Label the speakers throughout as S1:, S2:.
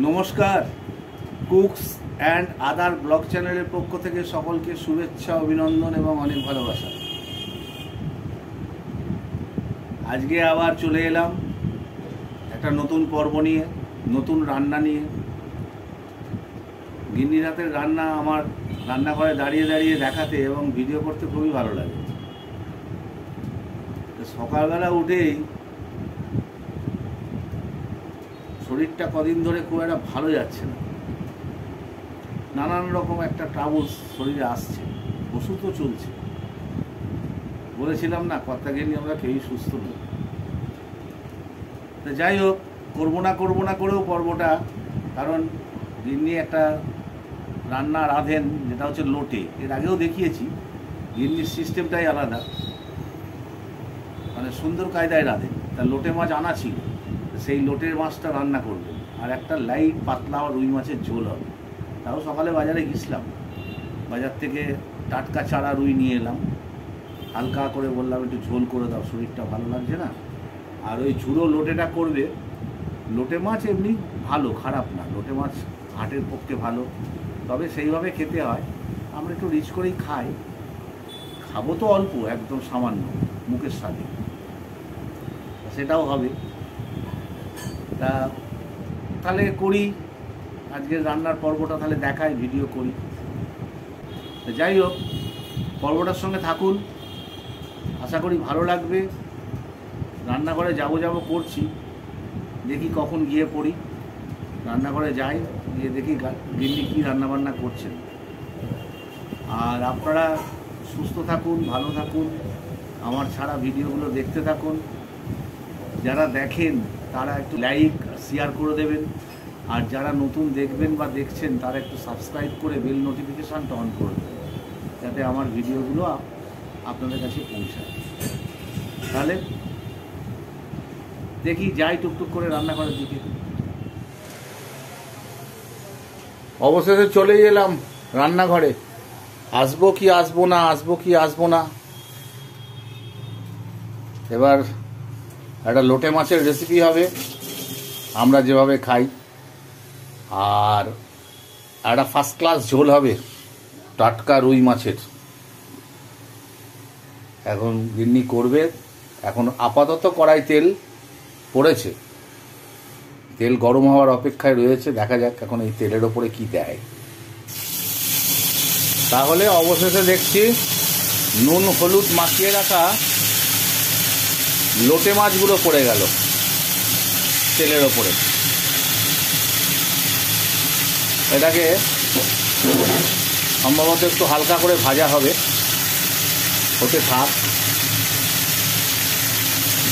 S1: নমস্কার, cooks and other blog চ্যানেলের পক্ষ থেকে সকলকে শুভেচ্ছা, অভিনন্দন এবং অনেক ভালোবাসা। আজকে আবার চলে এলাম একটা নতুন পর্ব নিয়ে, নতুন রান্না নিয়ে। গিন্নির হাতের রান্না আমার রান্নাঘরে দাঁড়িয়ে দাঁড়িয়ে দেখাতে এবং ভিডিও করতে খুবই ভালো লাগে। সকালবেলা উঠেই শরীরটা কদিন ধরে খুব একটা ভালো যাচ্ছে না, নানান রকম একটা ট্রাবলস শরীরে আসছে, ওষুধও চলছে। বলেছিলাম না, কর্তাগিন্নি আমরা কেউই সুস্থ নই। তো যাই হোক, করবো না করেও পর্বটা, কারণ গিন্নি একটা রান্না রাঁধেন যেটা হচ্ছে লোটে। এর আগেও দেখিয়েছি, গিন্নির সিস্টেমটাই আলাদা, মানে সুন্দর কায়দায় রাঁধেন। তা লোটে মাছ আনা ছিল, সেই লোটের মাছটা রান্না করবেন, আর একটা লাইট পাতলা রুই মাছের ঝোল হবে। তাও সকালে বাজারে গেছিলাম, বাজার থেকে টাটকা চারা রুই নিয়ে এলাম। হালকা করে বললাম একটু ঝোল করে দাও, শরীরটা ভালো লাগছে না। আর ওই ঝুড়ো লোটেটা করবে। লোটে মাছ এমনি ভালো, খারাপ না, লোটে মাছ হার্টের পক্ষে ভালো, তবে সেইভাবে খেতে হয়। আমরা একটু রিচ করেই খাই, খাবো তো অল্প, একদম সামান্য, মুখের স্বাদে, সেটাও হবে। তা তাহলে করি আজকের রান্নার পর্বটা, তাহলে দেখাই, ভিডিও করি। যাই হোক, পর্বটার সঙ্গে থাকুন, আশা করি ভালো লাগবে। রান্নাঘরে যাবো করছি, দেখি কখন গিয়ে পড়ি। রান্নাঘরে যাই, গিয়ে দেখি গিন্নি কী রান্নাবান্না করছেন। আর আপনারা সুস্থ থাকুন, ভালো থাকুন, আমার ছাড়া ভিডিওগুলো দেখতে থাকুন। যারা দেখেন তারা একটু লাইক শেয়ার করে দেবেন, আর যারা নতুন দেখবেন বা দেখছেন তারা একটু সাবস্ক্রাইব করে বেল নোটিফিকেশানটা অন করে দেবেন, যাতে আমার ভিডিওগুলো আপনাদের কাছে পৌঁছায়। তাহলে দেখি যাই টুকটুক করে রান্নাঘরের দিকে। অবশেষে চলেই এলাম রান্নাঘরে। আসবো কি আসবো না। এবার একটা লোটে মাছের রেসিপি হবে, আমরা যেভাবে খাই, আর একটা ফার্স্ট ক্লাস ঝোল হবে টাটকা রুই মাছের। এখন গিন্নি করবে। এখন আপাতত কড়াই তেল পড়েছে, তেল গরম হওয়ার অপেক্ষায় রয়েছে। দেখা যাক এখন এই তেলের ওপরে কি দেয়। তাহলে অবশেষে দেখছি নুন হলুদ মাখিয়ে রাখা লোটে মাছগুলো পড়ে গেল তেলের ওপরে। এটাকে সম্ভবত একটু হালকা করে ভাজা হবে, হতে থাক।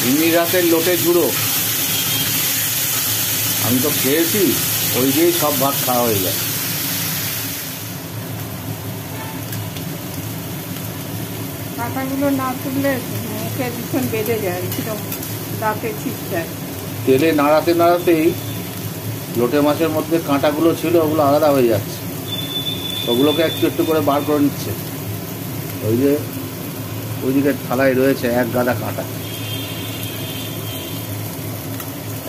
S1: গিন্নির রাতের লোটে ঝুড়ো আমি তো খেয়েছি, ওই দিয়েই সব ভাত খাওয়া হয়ে যায়।
S2: কাঁটাগুলো না তুললে মুখে ভীষণ বেঁধে যায়, দাঁতে ছিটকায়।
S1: তেলে নাড়াতেই লোটে মাছের মধ্যে কাঁটাগুলো ছিল, ওগুলো আলাদা হয়ে যাচ্ছে, ওগুলোকে একটু করে বার করে নিচ্ছে। ওই যে ওইদিকে থালায় রয়েছে এক গাদা কাঁটা,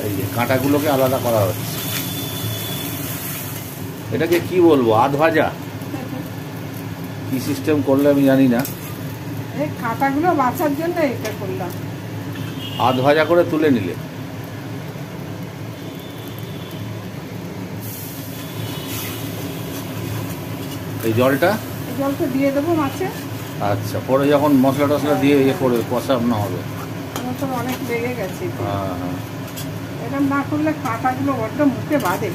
S1: এই যে কাঁটাগুলোকে আলাদা করা হচ্ছে। এটাকে কি বলবো, আধ ভাজা কি সিস্টেম করলে আমি জানি না।
S2: এই কাঁটাগুলো বাঁচার জন্য এটা করলাম,
S1: আধ ভাজা করে তুলে নিলে। এই জলটা
S2: দিয়ে দেবো মাছে।
S1: আচ্ছা, পরে যখন মশলা টশলা দিয়ে ইয়ে করে কষানো হবে।
S2: তো অনেক লেগে গেছে।
S1: হ্যাঁ,
S2: এরকম না করলে কাঁটাগুলো বড্ড মুখে বাঁধে।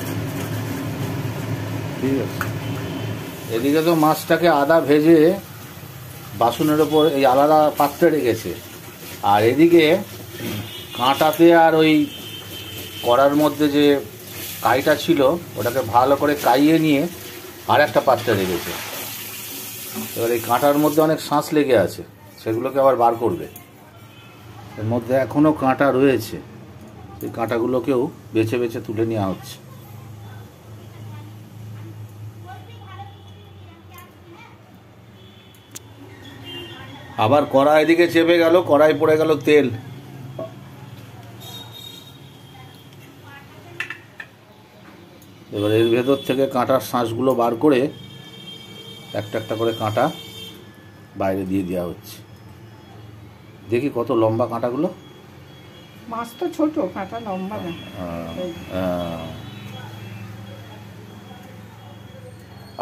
S1: ঠিক আছে। এদিকে তো মাছটাকে আদা ভেজে বাসনের ওপর এই আলাদা পাত্রে রেখেছে, আর এদিকে কাঁটাতে আর ওই কড়ার মধ্যে যে কাইটা ছিল ওটাকে ভালো করে কাইয়ে নিয়ে আর একটা পাত্রে রেখেছে। এবার এই কাঁটার মধ্যে অনেক শাঁস লেগে আছে, সেগুলোকে আবার বার করবে। এর মধ্যে এখনও কাঁটা রয়েছে, সেই কাঁটাগুলোকেও বেছে বেছে তুলে নেওয়া হচ্ছে। আবার কড়াই এদিকে চেপে গেল, কড়াই পড়ে গেল তেল। এবার এর ভেতর থেকে কাঁটার শাঁসগুলো বার করে একটা একটা করে কাঁটা বাইরে দিয়ে দেওয়া হচ্ছে। দেখি কত লম্বা কাঁটাগুলো।
S2: মাছ তো ছোট, কাঁটা লম্বা না।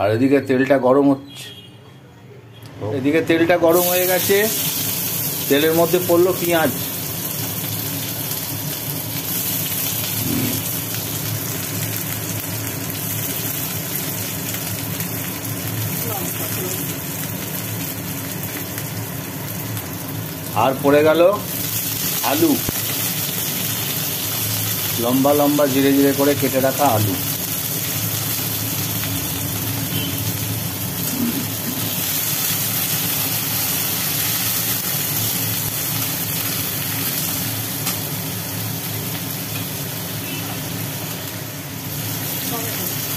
S1: আর এদিকে তেলটা গরম হচ্ছে, এদিকে তেলটা গরম হয়ে গেছে। তেলের মধ্যে পড়লো পেঁয়াজ। আর পড়ে গেল আলু, লম্বা লম্বা জিরে জিরে করে কেটে রাখা আলু।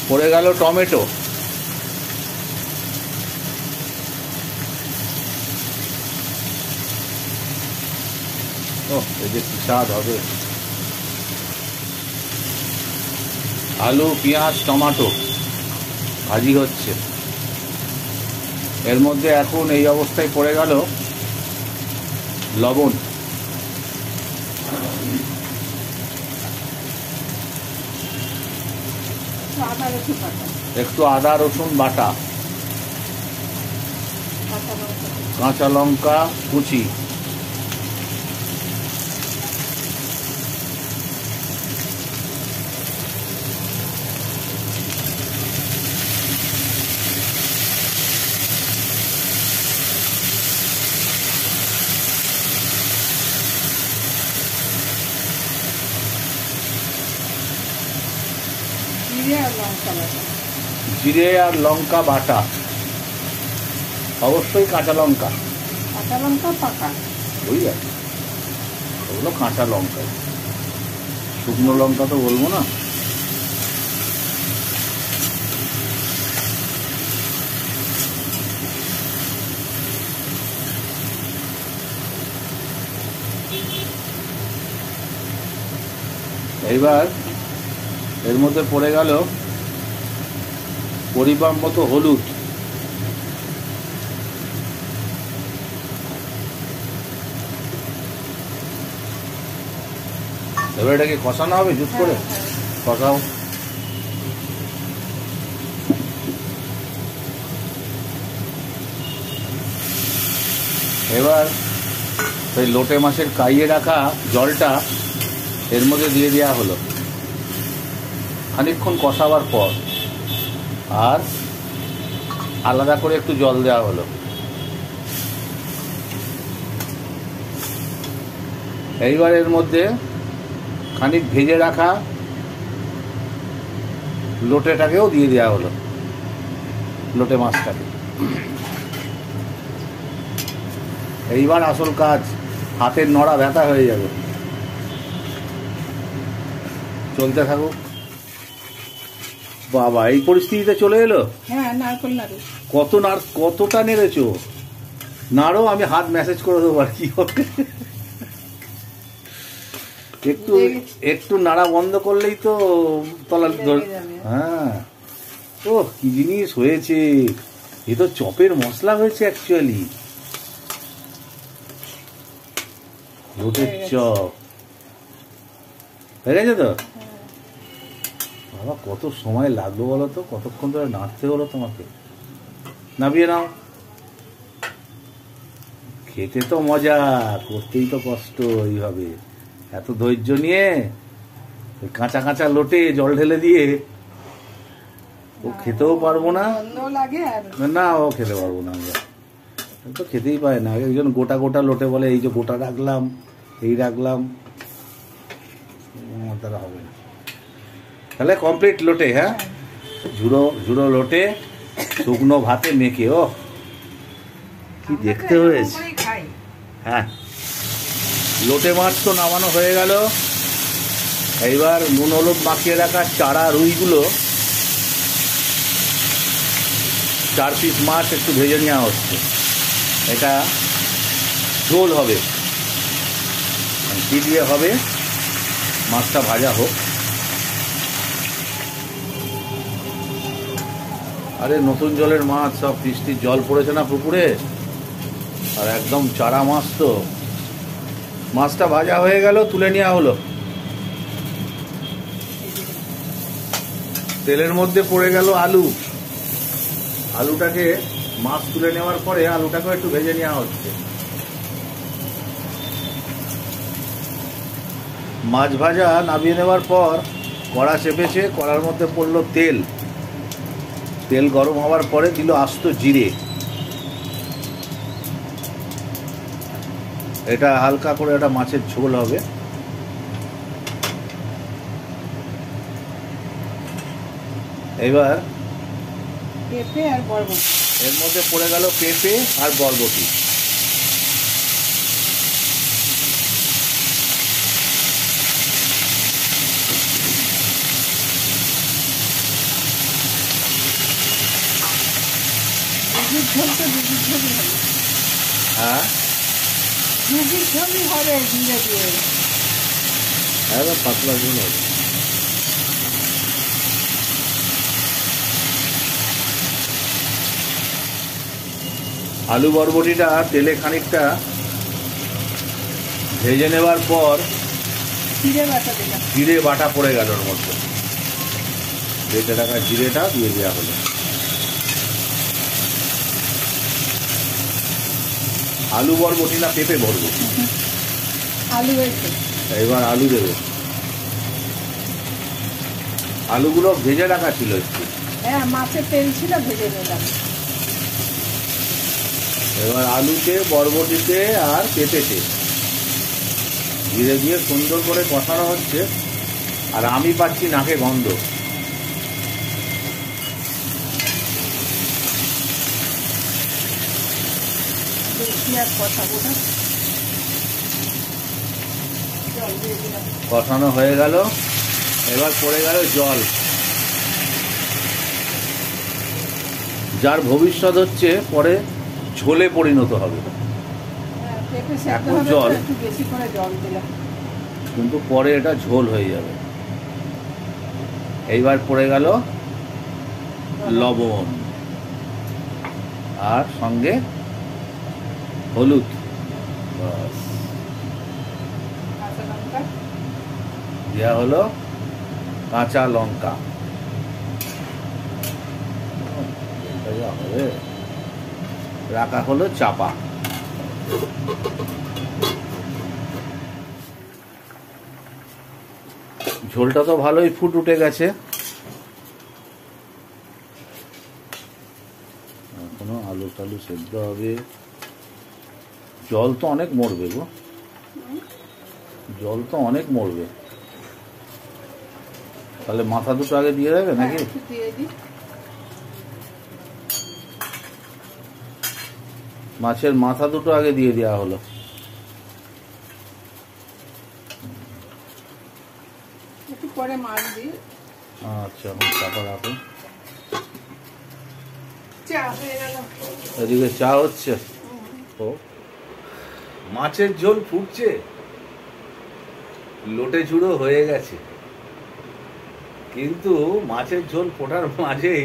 S1: পড়ে গেল টমেটো। এই যে কি স্বাদ হবে। আলু, পেঁয়াজ, টমেটো ভাজি হচ্ছে। এর মধ্যে এখন এই অবস্থায় পড়ে গেল লবণ, একটু আদা রসুন বাটা, কাঁচা লঙ্কা কুচি, জিরে আর লঙ্কা বাটা, অবশ্যই কাঁচা লঙ্কা,
S2: কাঁচা লঙ্কা পাকা,
S1: বুঝলি? ওগুলো কাঁচা লঙ্কা, শুকনো লঙ্কা তো বলবো না। এইবার এর মধ্যে পড়ে গেল পরিমাণ মতো হলুদ, এবার এটাকে কষানো হবে জুত করে। কষাও। এবার সেই লোটে মাছের কাইয়ে রাখা জলটা এর মধ্যে দিয়ে দেওয়া হলো খানিকক্ষণ কষাবার পর, আর আলাদা করে একটু জল দেওয়া হলো। এইবার এর মধ্যে খানিক ভেজে রাখা লোটেটাকেও দিয়ে দেওয়া হলো, লোটে মাছটাকে। এইবার আসল কাজ, হাতের নড়া ব্যথা হয়ে যাবে। চলতে থাকুক। বাবা, এই পরিস্থিতিতে চলে এলো।
S2: হ্যাঁ, নারকেল নাড়ু।
S1: কতটা নেড়েছো? নাড়ো, আমি হাত মেসেজ করে দেবো আর কি হবে। একটু নাড়া বন্ধ করলেই তো তলা। হ্যাঁ, ও কি জিনিস হয়েছে! এ তো চপের মশলা হয়েছে অ্যাকচুয়ালি, লোটের চপ হয়ে গেছে তো। বাবা, কত সময় লাগলো বলো তো, কতক্ষণ ধরে নাড়তে হলো তোমাকে। নামিয়ে নাও। খেতে তো মজা, করতেই তো কষ্ট। এইভাবে এত ধৈর্য নিয়ে কাঁচা কাঁচা লোটে জল ঢেলে দিয়ে ও খেতেও পারবো না। না, ও খেতে পারবো না। আমরা তো খেতেই পারে না। একজন গোটা গোটা লোটে বলে এই যে গোটা রাখলাম, এই রাখলাম, তারা হবে না। তাহলে কমপ্লিট লোটে। হ্যাঁ, ঝুড়ো ঝুড়ো লোটে শুকনো ভাতে মেখে। ও কি দেখতে হয়েছে। হ্যাঁ, লোটে মাছ তো নামানো হয়ে গেল। এইবার নুন হলুদ মাখিয়ে রাখা চারা রুইগুলো, 4 পিস মাছ একটু ভেজে নেওয়া হচ্ছে। এটা ঝোল হবে, কি দিয়ে হবে মাছটা ভাজা হোক। আরে নতুন জলের মাছ, সব বৃষ্টির জল পড়েছে না পুকুরে, আর একদম চারা মাছ। তো মাছটা ভাজা হয়ে গেল, তুলে নেওয়া হলো। তেলের মধ্যে পড়ে গেল আলু। আলুটাকে মাছ তুলে নেওয়ার পরে আলুটাকে একটু ভেজে নেওয়া হচ্ছে। মাছ ভাজা নামিয়ে নেওয়ার পর কড়া চেপেছে, কড়ার মধ্যে পড়লো তেল। তেল গরম হওয়ার পরে দিল আস্ত জিরে। এটা হালকা করে একটা মাছের ঝোল হবে। এবার
S2: পেঁপে আর বরবটি,
S1: এর মধ্যে পড়ে গেল পেঁপে আর বরবটি।
S2: রুগীর ঝোল তো রুগীর ঝোলই হবে।
S1: হ্যাঁ,
S2: রুগীর ঝোলই হবে জিরে দিয়ে।
S1: একদম পাতলা ঝোল হবে। আলু বরবটিটা তেলে খানিকটা ভেজে নেওয়ার পর
S2: জিরে বাটা দিলাম।
S1: জিরে বাটা পড়ে গেল ওর মধ্যে। বেটে রাখা জিরেটা দিয়ে দেওয়া হলো। আলু বরবটি না পেঁপে বরবটি?
S2: আলু হয়েছে।
S1: এবার আলু দেবে। আলুগুলো ভেজে রাখা ছিল একটু।
S2: হ্যাঁ, মাছের তেল ছিল, ভেজে নিলাম।
S1: এবার আলুতে, বরবটিতে আর পেঁপেতে ধীরে ধীরে সুন্দর করে কষানো হচ্ছে। আর আমি পাচ্ছি নাকে গন্ধ। কষানো হয়ে গেল। এবার পড়ে গেল জল। যার ভবিষ্যৎ হচ্ছে পরে ঝোলে পরিণত হবে। এখন জল,
S2: একটু বেশি করে জল দিলাম,
S1: কিন্তু পরে এটা ঝোল হয়ে যাবে। এইবার পড়ে গেল লবণ আর সঙ্গে হলুদ। বাস,
S2: কাঁচা লঙ্কা
S1: দেওয়া হলো কাঁচা লঙ্কা। হবে রাখা হলো চাপা। ঝোলটা তো ভালোই ফুট উঠে গেছে। এখনো আলু টালু সেদ্ধ হবে। জল তো অনেক মরবে গো, জল তো অনেক মরবে। তাহলে মাথা দুটো আগে দিয়ে দেবে নাকি?
S2: দিয়ে দিই।
S1: মাছের মাথা দুটো আগে দিয়ে দেওয়া হলো।
S2: একটু পরে মাছ দিই।
S1: আচ্ছা, এখন চাপা রাখো।
S2: চা হয়ে গেল।
S1: এদিকে চা হচ্ছে। ও, মাছের ঝোল ফুটছে, লোটে ঝুড়ো হয়ে গেছে। কিন্তু মাছের ঝোল ফোটার মাঝেই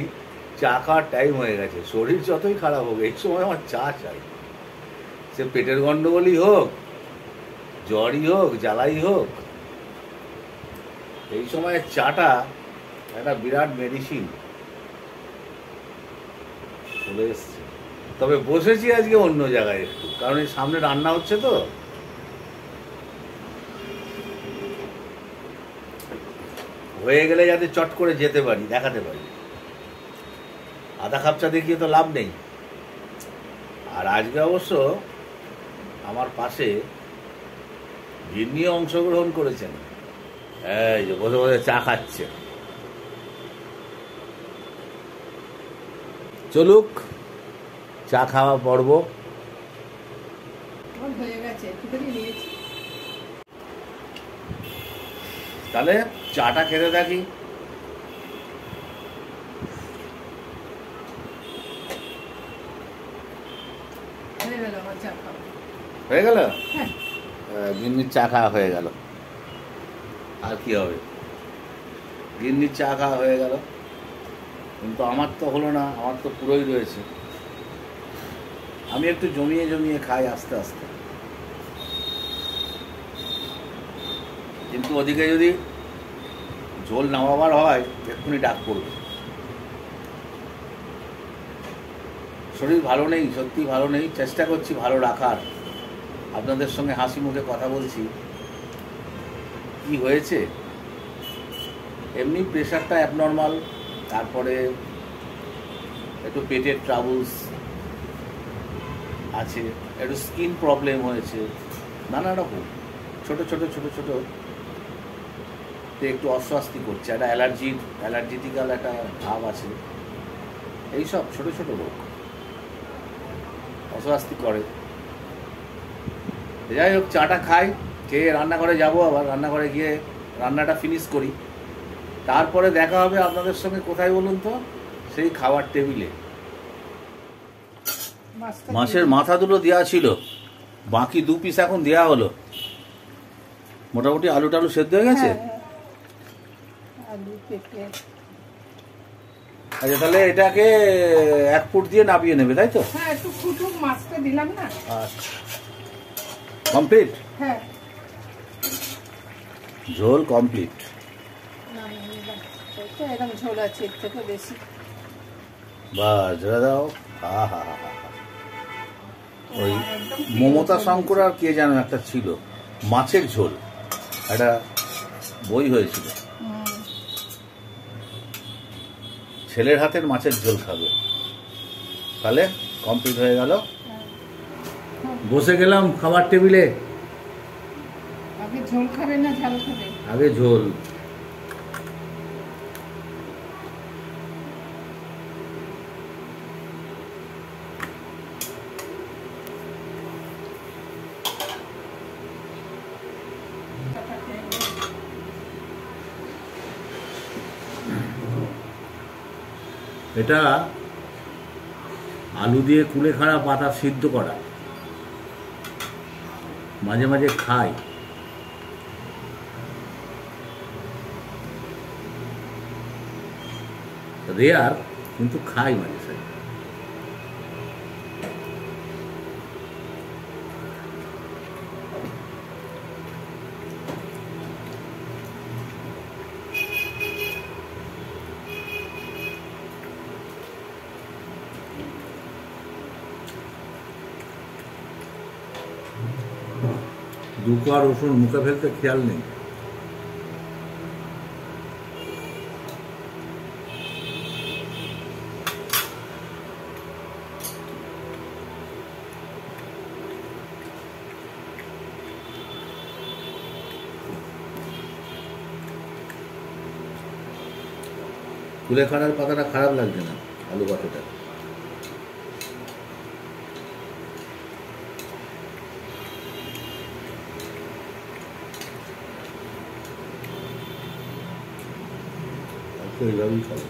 S1: চা খাওয়ার টাইম হয়ে গেছে। শরীর যতই খারাপ হোক, এই সময় আমার চা চাই। সে পেটের গন্ডগোলই হোক, জ্বরই হোক, জ্বালাই হোক, এই সময় চাটা একটা বিরাট মেডিসিন। চলে এসছে। তবে বসেছি আজকে অন্য জায়গায় একটু, কারণ এই সামনে রান্না হচ্ছে তো। হয়ে গেলে যাতে চট করে যেতে পারি, দেখাতে পারি। আধা খাপচা দেখিয়ে তো লাভ নেই। আর আজকে অবশ্য আমার পাশে যিনিও অংশগ্রহণ করেছেন, এই যে বসে বসে চা খাচ্ছে। চলুক চা খাওয়া পর্ব।
S2: হয়ে গেছে, একটুখানি নিয়েছি।
S1: তাহলে চাটা খেতে থাকি।
S2: হয়ে গেল আমার চা খাওয়া।
S1: হয়ে গেল?
S2: হ্যাঁ,
S1: গিন্নির চা খাওয়া হয়ে গেল। আর কি হবে, গিন্নির চা খাওয়া হয়ে গেল। কিন্তু আমার তো হলো না, আমার তো পুরোই রয়েছে। আমি একটু জমিয়ে জমিয়ে খাই আস্তে আস্তে, কিন্তু ওদিকে যদি ঝোল নামাবার হয় এক্ষুনি ডাক পড়বে। শরীর ভালো নেই, সত্যি ভালো নেই, চেষ্টা করছি ভালো রাখার। আপনাদের সঙ্গে হাসি মুখে কথা বলছি। কি হয়েছে, এমনি প্রেশারটা অ্যাবনর্মাল, তারপরে একটু পেটের ট্রাবলস আছে, একটু স্কিন প্রবলেম হয়েছে, নানা রকম ছোট ছোট ছোট ছোট একটু অস্বস্তি করছে, একটা অ্যালার্জিটিক্যাল একটা ভাব আছে। এইসব ছোট ছোট রোগ অস্বস্তি করে। যাই হোক, চাটা খাই, খেয়ে রান্নাঘরে যাবো, আবার রান্নাঘরে গিয়ে রান্নাটা ফিনিশ করি, তারপরে দেখা হবে আপনাদের সঙ্গে। কোথায় বলুন তো? সেই খাবার টেবিলে। মাছের মাথা দুটো দেওয়া ছিল, বাকি 2 পিস এখন দেওয়া হলো। মোটামুটি আলু টালু সেদ্ধ হয়ে গেছে। আচ্ছা, তাহলে এটাকে 1 ফুট দিয়ে নাবিয়ে নেবে, তাই তো?
S2: হ্যাঁ, একটু ফুটুক, মাছটা দিলাম না।
S1: আচ্ছা, কমপ্লিট।
S2: হ্যাঁ,
S1: ঝোল কমপ্লিট।
S2: এরকম ঝোল আছে, এর থেকে বেশি।
S1: বাস, জোড়া দাও। হা হা হা হা। ওই মমতা শঙ্কর আর কে যেন একটা ছিল, মাছের ঝোল, একটা বই হয়েছিল, ছেলের হাতের মাছের ঝোল খাবে। তাহলে কমপ্লিট হয়ে গেল। বসে গেলাম খাবার টেবিলে।
S2: আগে ঝোল খাবে না ঝাল খাবে?
S1: আগে ঝোল। এটা আলু দিয়ে কুলেখাড়া পাতা সিদ্ধ করা, মাঝে মাঝে খাই। রেয়ার, কিন্তু খাই মাঝে সাঝে। দুটো আর রসুন মুখে ফেলতে খেয়াল নেই। কুলেখাড়ার পাতাটা খারাপ লাগছে না, আলু পাতাটা। এইভাবেই খাবো।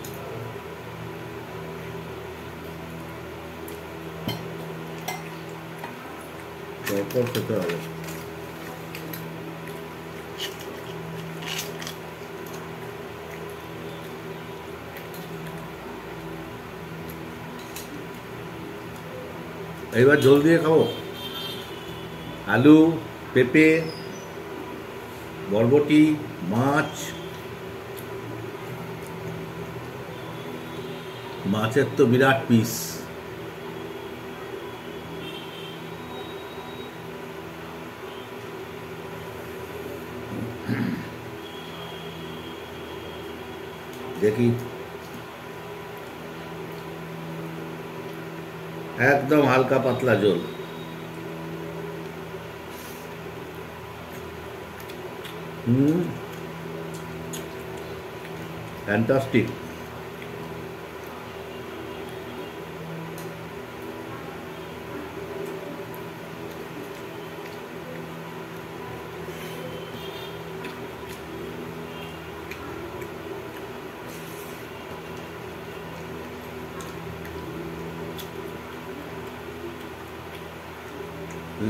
S1: তারপর খেতে হবে। এবার ঝোল দিয়ে খাবো। আলু, পেঁপে, বরবটি, মাছ। মাছের তো বিরাট পিস। দেখি, একদম হালকা পাতলা ঝোল। ফ্যান্টাস্টিক।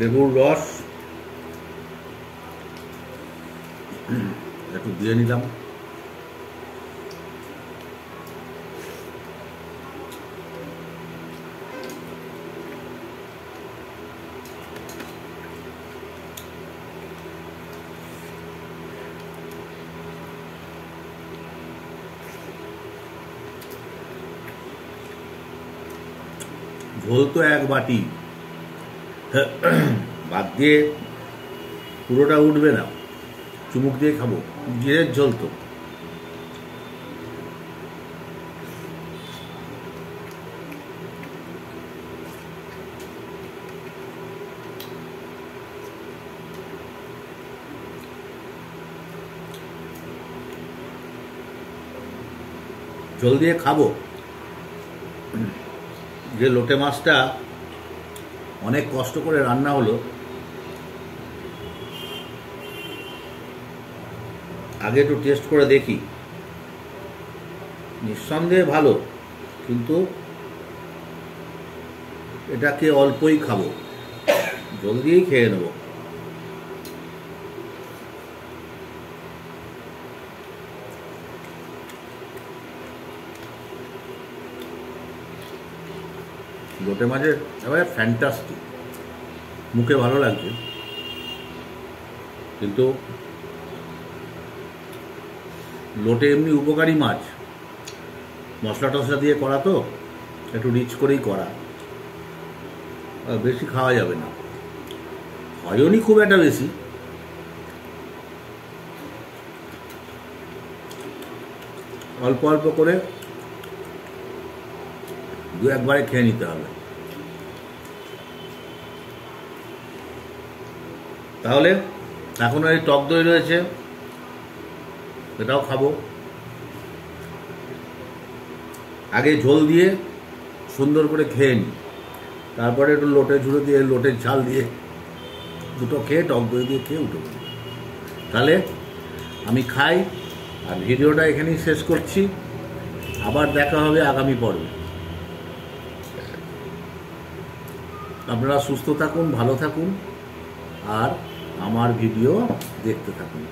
S1: লেবুর রস একটু দিয়ে নিলাম। ঝোল তো এক বাটি, ভাত দিয়ে পুরোটা উঠবে না, চুমুক দিয়ে খাবো। জিরের ঝোল তো। ঝোল দিয়ে খাবো। যে লোটে মাছটা অনেক কষ্ট করে রান্না হলো, আগে একটু টেস্ট করে দেখি। নিঃসন্দেহে ভালো, কিন্তু এটাকে অল্পই খাবো, ঝোল দিয়েই খেয়ে নেব। লোটে মাছের এবারে ফ্যান্টাস্টিক, মুখে ভালো লাগছে, কিন্তু লোটে এমনি উপকারী মাছ, মশলা টশলা দিয়ে করা তো, একটু রিচ করেই করা, বেশি খাওয়া যাবে না। হয়নি খুব একটা বেশি, অল্প অল্প করে দু একবারে খেয়ে নিতে হবে। তাহলে এখন এই টক দই রয়েছে, এটাও খাবো। আগে ঝোল দিয়ে সুন্দর করে খেয়ে নিই, তারপরে একটু লোটে ঝুড়ো দিয়ে, লোটের ঝাল দিয়ে দুটো খেয়ে, টক দই দিয়ে খেয়ে উঠে। তাহলে আমি খাই, আর ভিডিওটা এখানেই শেষ করছি। আবার দেখা হবে আগামী পর্বে। আপনারা সুস্থ থাকুন, ভালো থাকুন, আর আমার ভিডিও দেখতে থাকুন।